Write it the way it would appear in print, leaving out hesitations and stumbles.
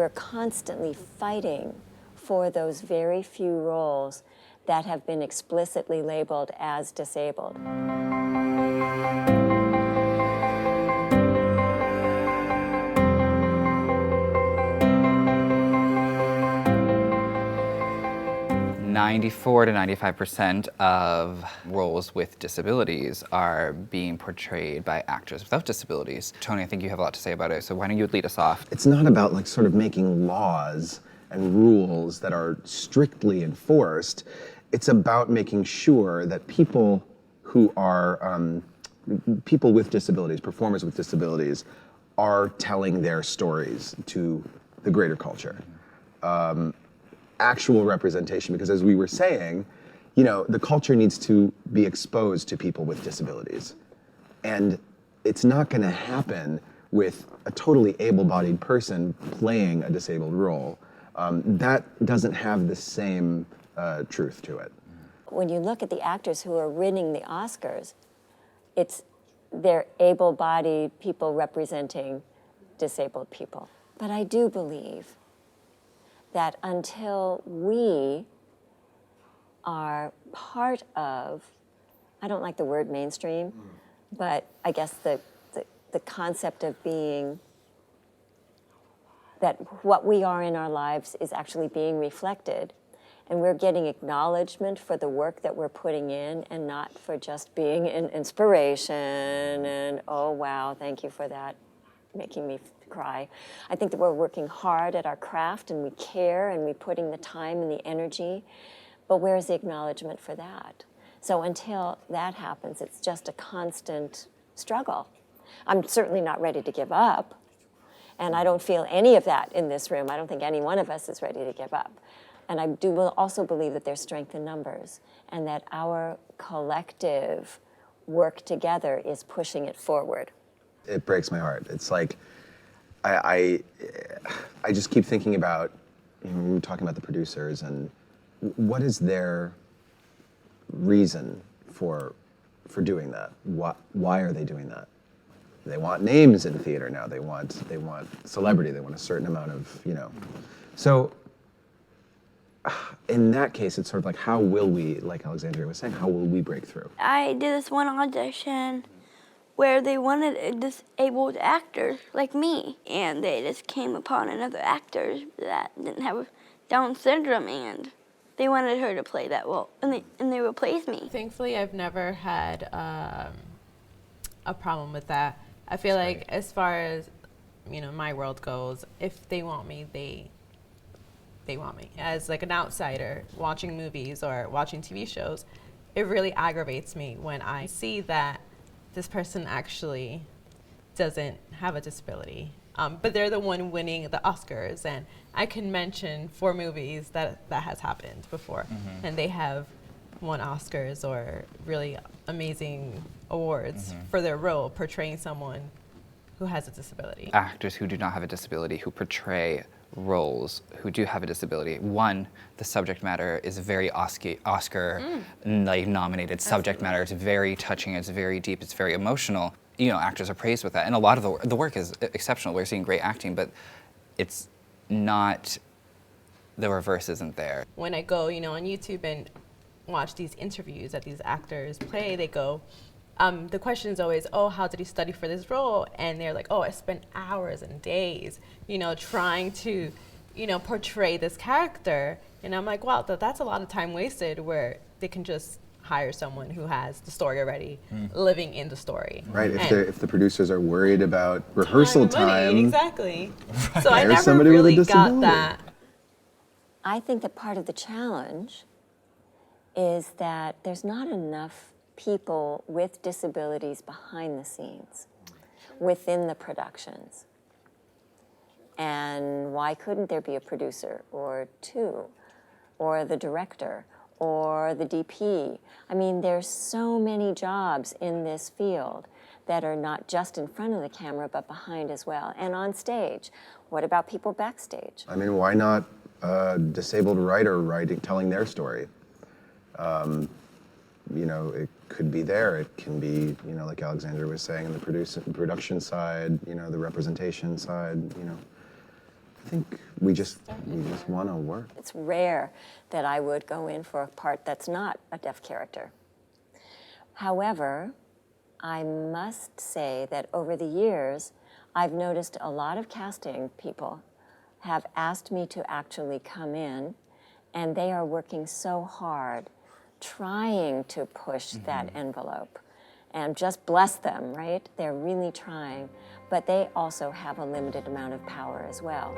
we're constantly fighting for those very few roles that have been explicitly labeled as disabled. 94 to 95% of roles with disabilities are being portrayed by actors without disabilities. Tony, I think you have a lot to say about it, so why don't you lead us off? It's not about like sort of making laws and rules that are strictly enforced. It's about making sure that people who are people with disabilities, performers with disabilities, are telling their stories to the greater culture. Actual representation, because as we were saying, you know, the culture needs to be exposed to people with disabilities. And it's not gonna happen with a totally able-bodied person playing a disabled role. That doesn't have the same truth to it. When you look at the actors who are winning the Oscars, they're able-bodied people representing disabled people. But I do believe that until we are part of, I don't like the word mainstream, but I guess the concept of being, that what we are in our lives is actually being reflected, and we're getting acknowledgement for the work that we're putting in and not for just being an inspiration and, oh wow, thank you for that, making me cry. I think that we're working hard at our craft and we care and we're putting the time and the energy, but where's the acknowledgement for that? So until that happens, it's just a constant struggle. I'm certainly not ready to give up, and I don't feel any of that in this room. I don't think any one of us is ready to give up. And I do also believe that there's strength in numbers and that our collective work together is pushing it forward. It breaks my heart. It's like, I just keep thinking about, you know, we were talking about the producers and what is their reason for doing that? Why are they doing that? They want names in theater now. They want celebrity. They want a certain amount of, you know. So in that case, it's sort of like, how will we, like Alexandria was saying, how will we break through? I did this one audition where they wanted a disabled actor like me, and they just came upon another actor that didn't have Down syndrome, and they wanted her to play that role, and they replaced me. Thankfully, I've never had a problem with that. I feel like as far as, you know, my world goes, if they want me, they want me. As like an outsider watching movies or watching TV shows, it really aggravates me when I see that this person actually doesn't have a disability, but they're the one winning the Oscars, and I can mention 4 movies that has happened before, and they have won Oscars or really amazing awards for their role portraying someone who has a disability. Actors who do not have a disability who portray roles who do have a disability. One, the subject matter is very Oscar like nominated subject matter. It's very touching, it's very deep, it's very emotional. You know, actors are praised with that, and a lot of the work is exceptional. We're seeing great acting, but it's not, the reverse isn't there. When I go, you know, on YouTube and watch these interviews that these actors play, they go, the question is always, oh, how did he study for this role? And they're like, oh, I spent hours and days, you know, trying to, you know, portray this character. And I'm like, wow, that's a lot of time wasted where they can just hire someone who has the story already, living in the story. Right, if the producers are worried about rehearsal time. Exactly. Right. So I never really got that. I think that part of the challenge is that there's not enough people with disabilities behind the scenes, within the productions. And why couldn't there be a producer or 2, or the director, or the DP? I mean, there's so many jobs in this field that are not just in front of the camera, but behind as well, and on stage. What about people backstage? I mean, why not a disabled writer telling their story? You know, it could be there. It can be, you know, like Alexandria was saying, in the production side, you know, the representation side, you know. I think we just want to work. It's rare that I would go in for a part that's not a deaf character. However, I must say that over the years, I've noticed a lot of casting people have asked me to actually come in, and they are working so hard trying to push that envelope. And just bless them, right? They're really trying, but they also have a limited amount of power as well.